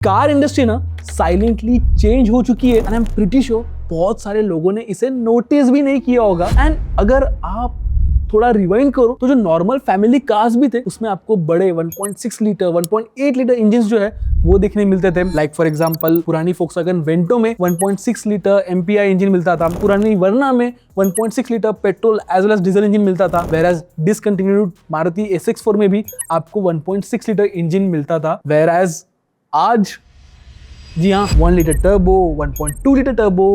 Car industry ना silently change हो चुकी है and I am pretty sure बहुत सारे लोगों ने इसे नोटिस भी नहीं किया होगा। एंड अगर आप थोड़ा रिवाइंड करो तो जो नॉर्मल फैमिली कार्स भी थे उसमें आपको बड़े 1.6 लीटर 1.8 लीटर इंजन जो है वो देखने मिलते थे। लाइक फॉर एग्जांपल पुरानी फोक्सवैगन वेंटो में 1.6 लीटर एमपीआई इंजन मिलता था, पुरानी वर्ना में 1.6 litre petrol as well as diesel engine मिलता था, वेयर डिसकंटिन्यूड मारुति SX4 में भी आपको 1.6 लीटर इंजन मिलता था। वेयर आज जी हाँ 1 लीटर टर्बो 1.2 लीटर टर्बो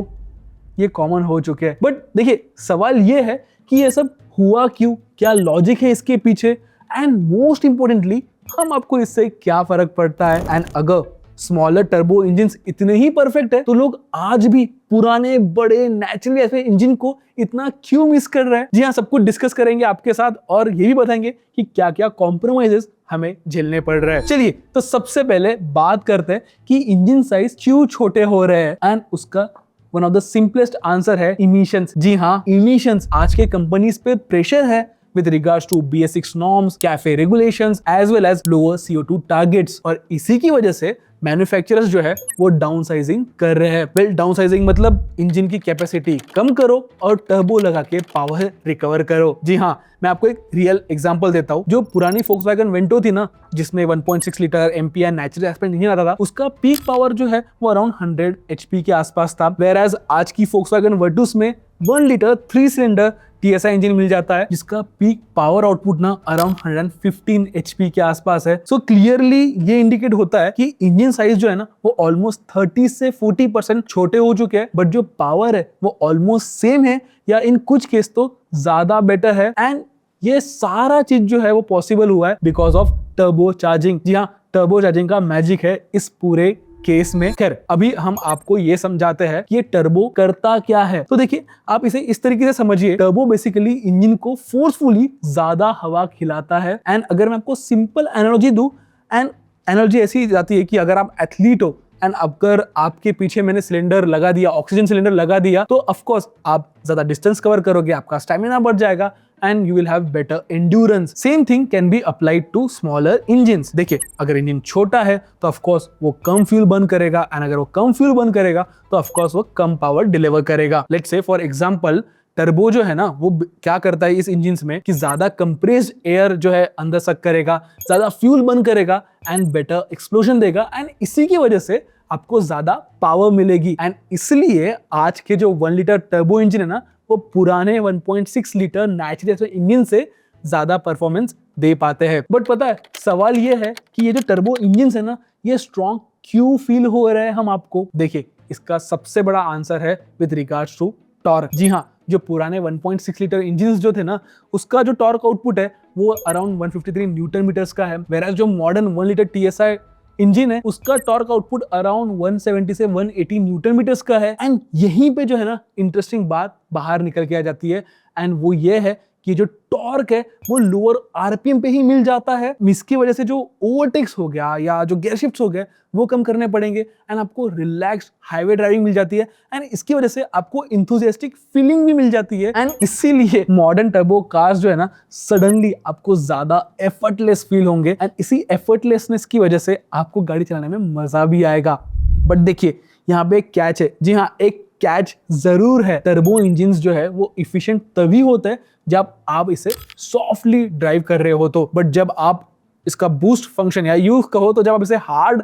ये कॉमन हो चुके हैं। बट देखिए सवाल ये है कि ये सब हुआ क्यों, क्या लॉजिक है इसके पीछे, एंड मोस्ट इंपॉर्टेंटली हम आपको इससे क्या फर्क पड़ता है। एंड अगर स्मॉलर टर्बो इंजिन्स इतने ही परफेक्ट है तो लोग आज भी पुराने बड़े नेचुरली ऐसे इंजन को इतना क्यों मिस कर रहे हैं। जी हाँ, सब कुछ डिस्कस करेंगे आपके साथ और ये भी बताएंगे कि क्या क्या कॉम्प्रोमाइजेस हमें झेलने पड़ रहे हैं। चलिए तो सबसे पहले बात करते हैं कि इंजन साइज क्यों छोटे हो रहे हैं, एंड उसका one of the simplest answer है इमिशंस। जी हाँ, इमिशंस आज के कंपनीज पे प्रेशर है with regards to BS6 norms, CAFE regulations, as well as lower CO2 targets, और इसी की वजह से मैन्युफैक्चरर्स जो है वो डाउनसाइजिंग कर रहे हैं। वेल डाउनसाइजिंग मतलब इंजन की कैपेसिटी कम करो और टर्बो लगा के पावर रिकवर करो। जी हाँ, मैं आपको एक रियल एग्जांपल देता हूँ। जो पुरानी फोक्सवैगन वेंटो थी ना जिसमें 1.6 litre MPI natural aspirant engine आता था, उसका पीक पावर जो है वो अराउंड 100 HP के आसपास था। वेयर आज की फोक्सवैगन वर्टुस में 1 लीटर 3 सिलेंडर TSI इंजन मिल जाता है जिसका पीक पावर आउटपुट ना अराउंड 115 HP के आसपास है। सो क्लियरली ये इंडिकेट होता है कि इंजन साइज जो है ना वो ऑलमोस्ट 30 से 40% छोटे हो चुके हैं, बट जो पावर है वो ऑलमोस्ट सेम है या इन कुछ केस तो ज्यादा बेटर है। एंड ये सारा चीज जो है वो पॉसिबल हुआ है बिकॉज ऑफ टर्बो चार्जिंग। जी हाँ, टर्बो चार्जिंग का मैजिक है इस पूरे केस में। खैर अभी हम आपको ये समझाते हैं कि ये टर्बो करता क्या है। तो देखिए आप इसे इस तरीके से समझिए, टर्बो बेसिकली इंजन को फोर्सफुली ज्यादा हवा खिलाता है। एंड अगर मैं आपको सिंपल एनालॉजी दूं, एंड एनालॉजी ऐसी जाती है कि अगर आप एथलीट हो एंड अगर आपके पीछे मैंने सिलेंडर लगा दिया, ऑक्सीजन सिलेंडर लगा दिया, तो ऑफ कोर्स आप ज्यादा डिस्टेंस कवर करोगे, आपका स्टैमिना बढ़ जाएगा and you will have better endurance. Same thing can be applied to smaller engines. देखिए अगर इंजन छोटा है तो ऑफ कोर्स वो कम फ्यूल बर्न करेगा, एंड अगर वो कम फ्यूल बर्न करेगा तो ऑफ कोर्स वो कम पावर डिलीवर करेगा। Let's say for example turbo जो है ना वो क्या करता है इस इंजिन में कि ज्यादा कंप्रेस्ड एयर जो है अंदर सक करेगा, ज्यादा फ्यूल बर्न करेगा एंड बेटर एक्सप्लोजन देगा, एंड इसी की वजह से आपको ज्यादा पावर मिलेगी। एंड इसलिए आज के जो 1 लीटर टर्बो इंजन है ना वो पुराने 1.6 लीटर नेचुरल इंजन से ज्यादा परफॉर्मेंस दे पाते हैं। बट पता है सवाल ये है कि ये जो टर्बो इंजन है ना ये स्ट्रॉन्ग क्यों फील हो रहे हैं हम आपको। देखिए इसका सबसे बड़ा आंसर है विद रिगार्ड्स टू टॉर्क। जी हाँ, जो पुराने 1.6 लीटर इंजन जो थे ना उसका जो टॉर्क आउटपुट है वो अराउंड 153 न्यूटन मीटर्स का है, वेयर जो मॉडर्न 1 लीटर TSI इंजन है उसका टॉर्क आउटपुट अराउंड 170 से 180 न्यूटन मीटर्स का है। एंड यहीं पे जो है ना इंटरेस्टिंग बात बाहर निकल के आ जाती है, एंड वो ये है कि जो टॉर्क है वो लोअर RPM पे ही मिल जाता है। इसकी वजह से जो ओवरटेक्स हो गया या जो गियर शिफ्ट्स हो गए वो कम करने पड़ेंगे, एंड आपको रिलैक्स्ड हाईवे ड्राइविंग मिल जाती है, एंड इसकी वजह से आपको इंथुसियास्टिक फीलिंग भी मिल जाती है। एंड इसीलिए मॉडर्न टर्बो कार्स जो है ना सडनली आपको ज्यादा एफर्टलेस फील होंगे, एंड इसी एफर्टलेसनेस की वजह से आपको गाड़ी चलाने में मजा भी आएगा। बट देखिए यहाँ पे एक कैच है। जी हाँ, एक कैच जरूर है। टर्बो इंजिन्स जो है वो इफिशिएंट तभी होते हैं जब आप इसे सॉफ्टली ड्राइव कर रहे हो तो, बट जब आप इसका बूस्ट फंक्शन या यूज कहो तो जब आप इसे हार्ड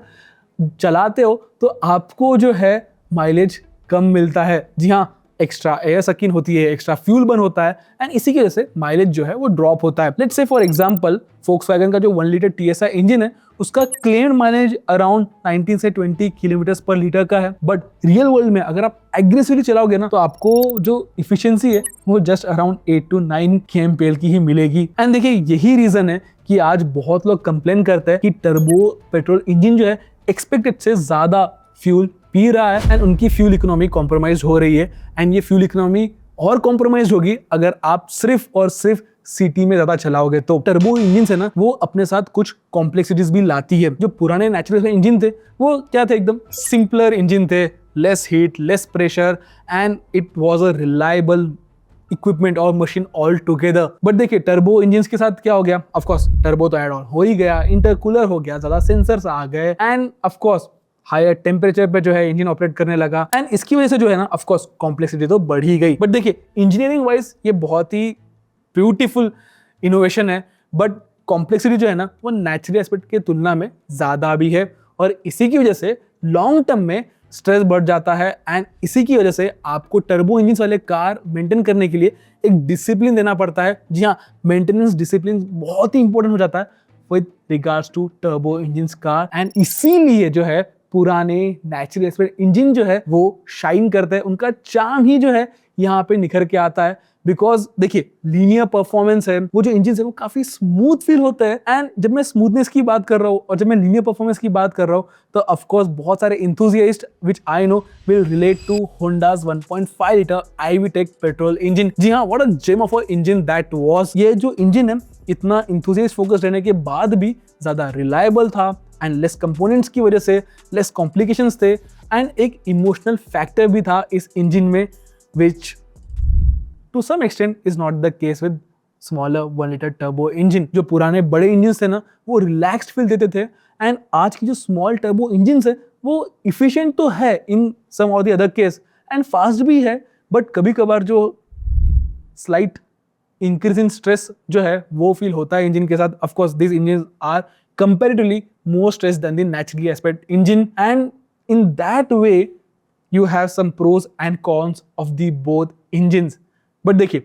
चलाते हो तो आपको जो है माइलेज कम मिलता है। जी हाँ, एक्स्ट्रा एयर सकिन होती है, एक्स्ट्रा फ्यूल बर्न होता है, एंड इसी की वजह से माइलेज जो है वो ड्रॉप होता है। Let's say for example Volkswagen का जो 1 लीटर TSI इंजन है उसका क्लेम्ड माइलेज अराउंड 19 से 20 किलोमीटर पर लीटर का है, बट रियल वर्ल्ड में अगर आप एग्रेसिवली चलाओगे ना तो आपको जो इफिशियंसी है वो जस्ट अराउंड 8 to 9 kmpl की ही मिलेगी। एंड देखिए यही रीजन है कि आज बहुत लोग कंप्लेन करते हैं कि टर्बो पेट्रोल इंजन जो है एक्सपेक्टेड से ज्यादा फ्यूल पी रहा है, एंड उनकी फ्यूल इकोनॉमी कॉम्प्रोमाइज हो रही है। एंड ये फ्यूल इकोनॉमी और कॉम्प्रोमाइज होगी अगर आप सिर्फ और सिर्फ सिटी में ज्यादा चलाओगे तो। टर्बो इंजन है ना वो अपने साथ कुछ कॉम्प्लेक्सिटीज भी लाती है। जो पुराने नेचुरल इंजन थे वो क्या थे, एकदम सिंपलर इंजन थे, less heat, less pressure, and it was a reliable equipment और मशीन ऑल टुगेदर। बट देखिए टर्बो इंजन के साथ क्या हो गया, ऑफ कोर्स टर्बो तो ऐड ऑन हो ही गया, इंटरकूलर हो गया, ज्यादा सेंसर्स आ गए, and of course higher temperature पे जो है इंजन ऑपरेट करने लगा एंड इसकी वजह से जो है ना ऑफ कोर्स कॉम्प्लेक्सिटी तो बढ़ ही गई। बट देखिए इंजीनियरिंग वाइज ये बहुत ही ब्यूटीफुल इनोवेशन है, बट कॉम्प्लेक्सिटी जो है ना वो नेचुरल एस्पेक्ट की तुलना में ज़्यादा भी है और इसी की वजह से लॉन्ग टर्म में स्ट्रेस बढ़ जाता है एंड इसी की वजह से आपको टर्बो इंजन वाले कार मेंटेन करने के लिए एक डिसिप्लिन देना पड़ता है। जी हाँ, मेंटेनेंस डिसिप्लिन बहुत ही इंपॉर्टेंट हो जाता है with regards to turbo engine car and इसीलिए जो है पुराने नेचुरल एस्पेक्ट इंजन जो है वो शाइन करते हैं, उनका चार्म ही जो है यहाँ पे निखर के आता है। बिकॉज देखिए लीनियर परफॉर्मेंस है, वो जो इंजन है वो काफी स्मूथ फील होता है एंड जब मैं स्मूथनेस की बात कर रहा हूँ और जब मैं लीनियर परफॉर्मेंस की बात कर रहा हूँ तो ऑफ कोर्स बहुत सारे enthusiast which I know will relate to Honda's 1.5 litre i VTEC petrol engine. जी हाँ, what a gem of a engine that was. ये जो इंजन है इतना इंथुजियास्ट फोकस रहने के बाद भी ज्यादा रिलायबल था एंड लेस कंपोनेंट्स की वजह से लेस कॉम्प्लिकेशंस थे एंड एक इमोशनल फैक्टर भी था इस इंजन में विच to some extent is not the case with smaller 1 liter turbo engine। जो पुराने बड़े इंजन थे ना वो रिलैक्स्ड फील देते थे एंड आज की जो स्मॉल टर्बो इंजन है वो इफिशिएंट तो है in some of the other case and fast भी है, बट कभी कभार जो स्लाइट इंक्रीज इन स्ट्रेस जो है वो फील होता है इंजन के साथ। Of course this engine are comparatively more stress than the naturally aspect engine and in that way you have some pros and cons of the both engines. But देखिए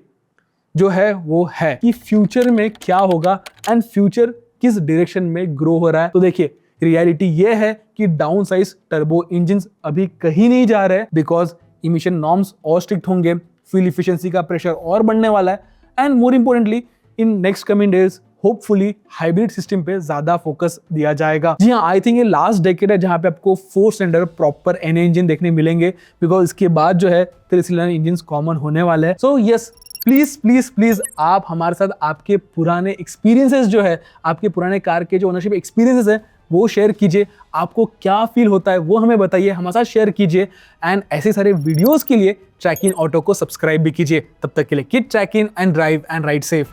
जो है वो है कि फ्यूचर में क्या होगा एंड फ्यूचर किस डायरेक्शन में ग्रो हो रहा है। तो देखिए रियलिटी ये है कि डाउन साइज टर्बो इंजन्स अभी कहीं नहीं जा रहे हैं बिकॉज इमिशन नॉर्म्स और स्ट्रिक्ट होंगे, फ्यूल इफिशिएंसी का प्रेशर और बढ़ने वाला है and more importantly in next coming days hopefully hybrid system पे ज्यादा फोकस दिया जाएगा। जी हाँ, आई थिंक ये लास्ट डेकेड है जहां पे आपको 4 सिलेंडर प्रॉपर एन इंजन देखने मिलेंगे बिकॉज इसके बाद जो है 3 सिलेंडर इंजन कॉमन होने वाले हैं। So yes, please please please आप हमारे साथ आपके पुराने एक्सपीरियंसेस जो है, आपके पुराने कार के जो ओनरशिप एक्सपीरियंसेस है वो शेयर कीजिए। आपको क्या फील होता है वो हमें बताइए, हमारे साथ शेयर कीजिए एंड ऐसे सारे वीडियोस के लिए ट्रैक इन ऑटो को सब्सक्राइब भी कीजिए। तब तक के लिए keep trekking and drive and ride safe.